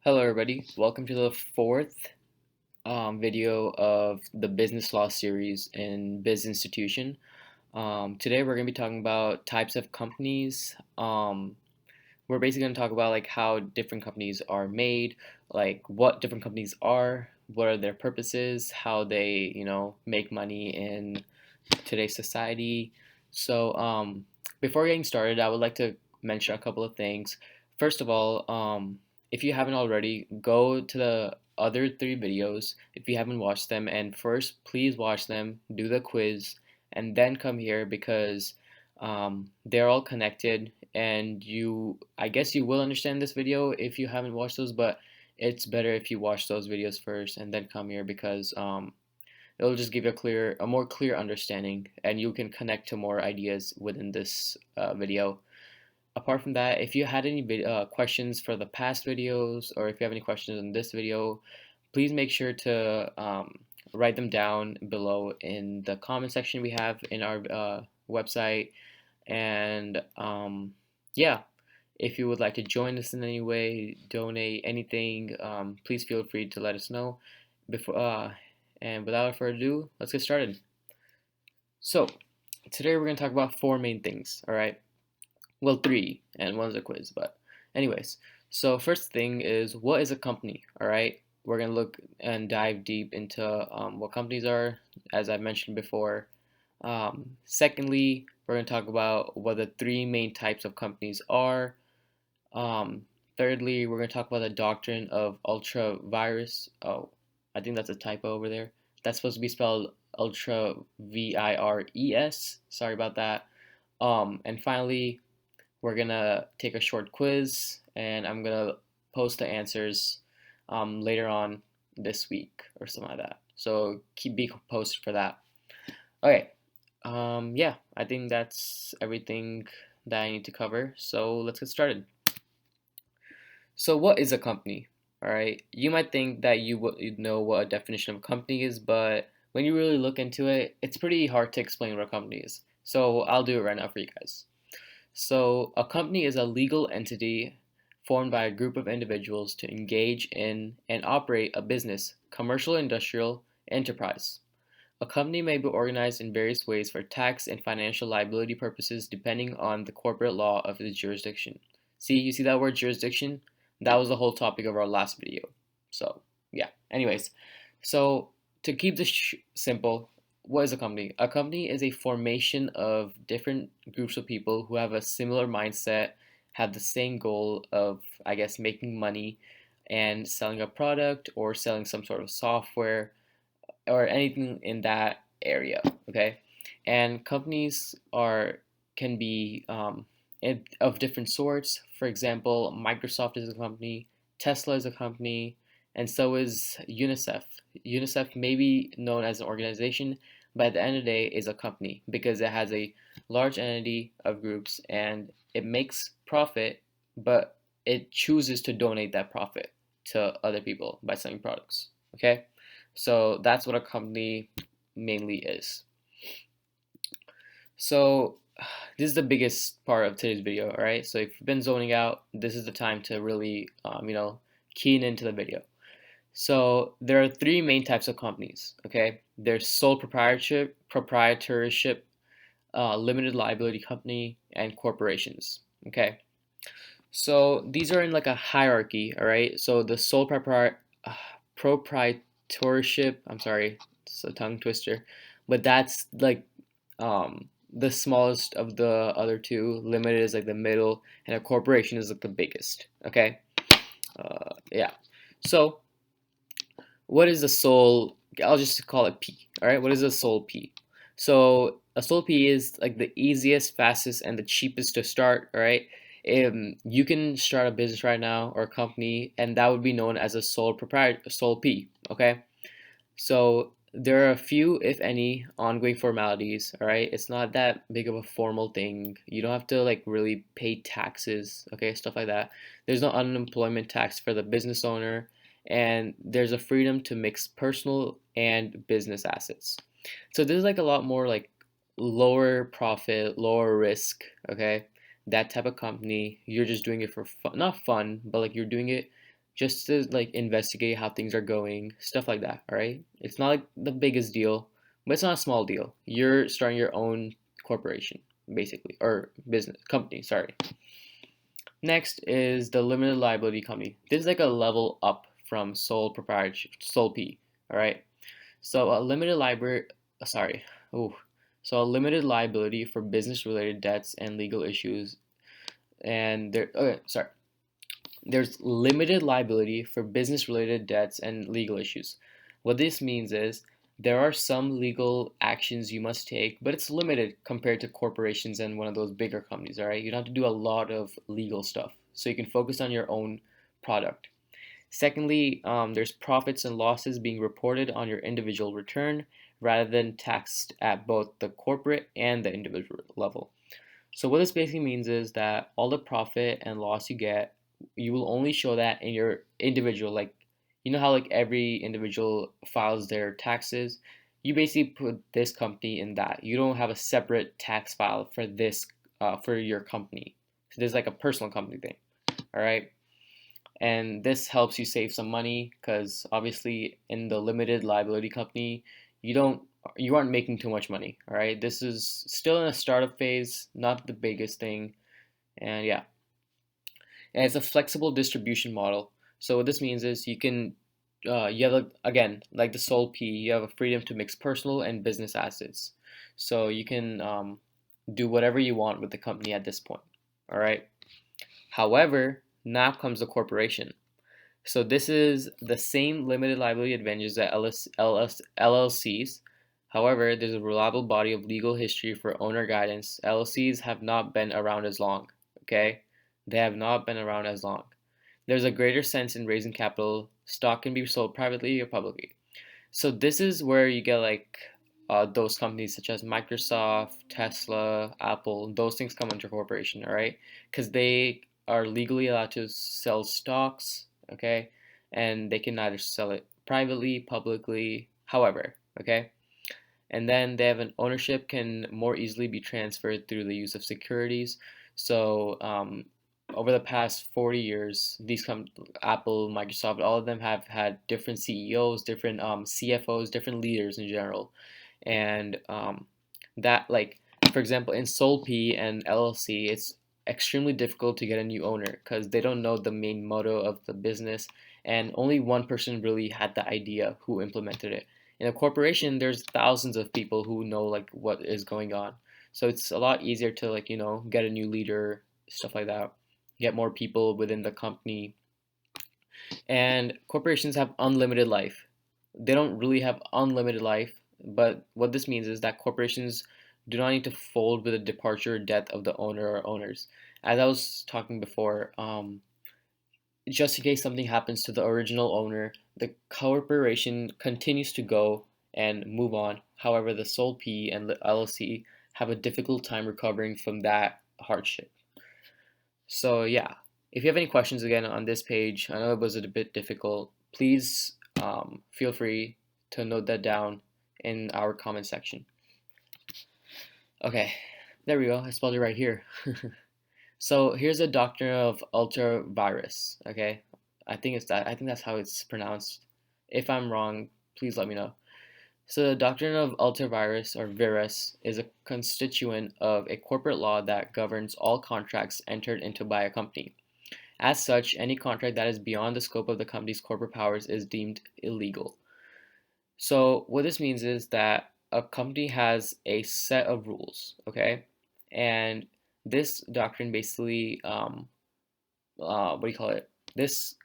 Hello, everybody. Welcome to the fourth video of the business law series in Bizinstitution. Today, we're going to be talking about types of companies. We're basically going to talk about like how different companies are made, like what different companies are, what are their purposes, how they, make money in today's society. So, before getting started, I would like to mention a couple of things. First of all, if you haven't already, go to the other three videos if you haven't watched them, and first, please watch them, do the quiz, and then come here because they're all connected. And I guess you will understand this video if you haven't watched those, but it's better if you watch those videos first and then come here because it'll just give you a more clear understanding, and you can connect to more ideas within this video. Apart from that, if you had any questions for the past videos, or if you have any questions in this video, please make sure to write them down below in the comment section we have in our website. And yeah, if you would like to join us in any way, donate anything, please feel free to let us know. And without further ado, let's get started. So, today we're going to talk about four main things, all right? Well, three, and one's a quiz, but anyways. So, first thing is, what is a company, all right? We're going to look and dive deep into what companies are, as I mentioned before. Secondly, we're going to talk about what the three main types of companies are. Um, Thirdly, we're going to talk about the doctrine of ultra-virus. Oh, I think that's a typo over there. That's supposed to be spelled ultra VIRES. Sorry about that. And finally, we're gonna take a short quiz, and I'm gonna post the answers later on this week or something like that. So be posted for that. Okay. Yeah, I think that's everything that I need to cover. So let's get started. So what is a company? All right. You might think that you would know what a definition of a company is, but when you really look into it, it's pretty hard to explain what a company is. So I'll do it right now for you guys. So a company is a legal entity formed by a group of individuals to engage in and operate a business, commercial or industrial enterprise. A company may be organized in various ways for tax and financial liability purposes depending on the corporate law of its jurisdiction. You see that word jurisdiction? That was the whole topic of our last video. So, yeah. Anyways, so to keep this simple, what is a company? A company is a formation of different groups of people who have a similar mindset, have the same goal of, I guess, making money and selling a product or selling some sort of software or anything in that area. Okay, and companies can be of different sorts. For example, Microsoft is a company, Tesla is a company, and so is UNICEF. UNICEF may be known as an organization, but at the end of the day is a company because it has a large entity of groups and it makes profit, but it chooses to donate that profit to other people by selling products. Okay, so that's what a company mainly is. So this is the biggest part of today's video, all right? So if you've been zoning out, this is the time to really, keen into the video. So there are three main types of companies, okay? There's sole proprietorship, limited liability company, and corporations, okay? So these are in like a hierarchy, all right? So the sole proprietorship, I'm sorry, it's a tongue twister, but that's like the smallest of the other two. Limited is like the middle, and a corporation is like the biggest, okay? Yeah. So what is a sole? I'll just call it P. All right. What is a sole P? So a sole P is like the easiest, fastest, and the cheapest to start. All right. You can start a business right now or a company, and that would be known as a sole proprietor, sole P. Okay. So there are a few, if any, ongoing formalities. All right. It's not that big of a formal thing. You don't have to like really pay taxes. Okay. Stuff like that. There's no unemployment tax for the business owner, and there's a freedom to mix personal and business assets. So this is like a lot more like lower profit, lower risk, okay? That type of company, you're just doing it for fun, not fun, but like you're doing it just to like investigate how things are going, stuff like that. All right, it's not like the biggest deal, but it's not a small deal. You're starting your own corporation, basically, or business company. Sorry. Next is the limited liability company. This is like a level up from sole proprietorship, sole P. All right. So a limited liability, sorry, oh, so a limited liability for business-related debts and legal issues, and there. Okay, sorry. There's limited liability for business-related debts and legal issues. What this means is there are some legal actions you must take, but it's limited compared to corporations and one of those bigger companies. All right, you don't have to do a lot of legal stuff, so you can focus on your own product. Secondly, there's profits and losses being reported on your individual return rather than taxed at both the corporate and the individual level. So what this basically means is that all the profit and loss you get, you will only show that in your individual, like you know how like every individual files their taxes, you basically put this company in that. You don't have a separate tax file for this for your company. So there's like a personal company thing. All right. And this helps you save some money because obviously in the limited liability company, you don't you aren't making too much money. All right, this is still in a startup phase, not the biggest thing, and yeah, and it's a flexible distribution model. So what this means is you can you have again like the sole P, you have a freedom to mix personal and business assets, so you can do whatever you want with the company at this point. All right. However, now comes the corporation. So this is the same limited liability advantages that LLCs. However, there's a reliable body of legal history for owner guidance. LLCs have not been around as long. Okay, they have not been around as long. There's a greater sense in raising capital. Stock can be sold privately or publicly. So this is where you get like those companies such as Microsoft, Tesla, Apple. Those things come under corporation, all right? Because they are legally allowed to sell stocks, okay? And they can either sell it privately, publicly, however, okay? And then they have an ownership can more easily be transferred through the use of securities. So over the past 40 years, these Apple, Microsoft, all of them have had different CEOs, different CFOs, different leaders in general, and that like for example in Sole P and LLC, it's extremely difficult to get a new owner because they don't know the main motto of the business, and only one person really had the idea who implemented it. In a corporation, there's thousands of people who know like what is going on, so it's a lot easier to like get a new leader, stuff like that, get more people within the company. And corporations have unlimited life. They don't really have unlimited life, but what this means is that corporations do not need to fold with the departure or death of the owner or owners. As I was talking before, just in case something happens to the original owner, the corporation continues to go and move on. However, the sole P and the LLC have a difficult time recovering from that hardship. So yeah, if you have any questions again on this page, I know it was a bit difficult. Please feel free to note that down in our comment section. Okay, there we go. I spelled it right here. So here's a doctrine of ultravirus. Okay, I think it's that. I think that's how it's pronounced. If I'm wrong, please let me know. So the doctrine of ultravirus or virus is a constituent of a corporate law that governs all contracts entered into by a company. As such, any contract that is beyond the scope of the company's corporate powers is deemed illegal. So what this means is that a company has a set of rules, okay? And this doctrine basically, what do you call it? This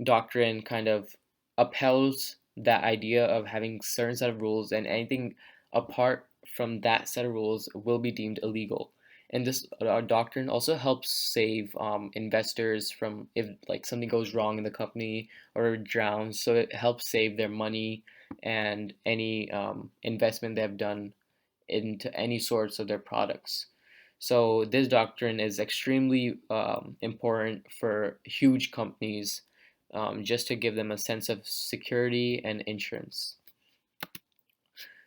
doctrine kind of upheld that idea of having certain set of rules, and anything apart from that set of rules will be deemed illegal. And this doctrine also helps save investors from if like something goes wrong in the company or drowns. So it helps save their money and any investment they have done into any sorts of their products. So this doctrine is extremely important for huge companies, just to give them a sense of security and insurance.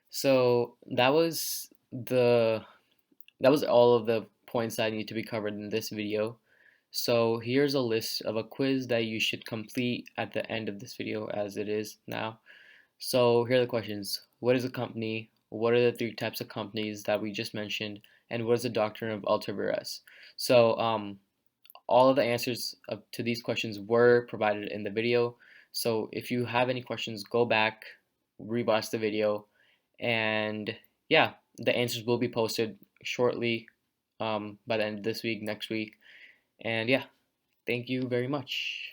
So that was all of the points that need to be covered in this video. So here's a list of a quiz that you should complete at the end of this video as it is now. So here are the questions. What is a company? What are the three types of companies that we just mentioned? And what is the doctrine of alter vires? So all of the answers to these questions were provided in the video. So if you have any questions, go back, rewatch the video, and yeah, the answers will be posted shortly by the end of this week, next week. And yeah, thank you very much.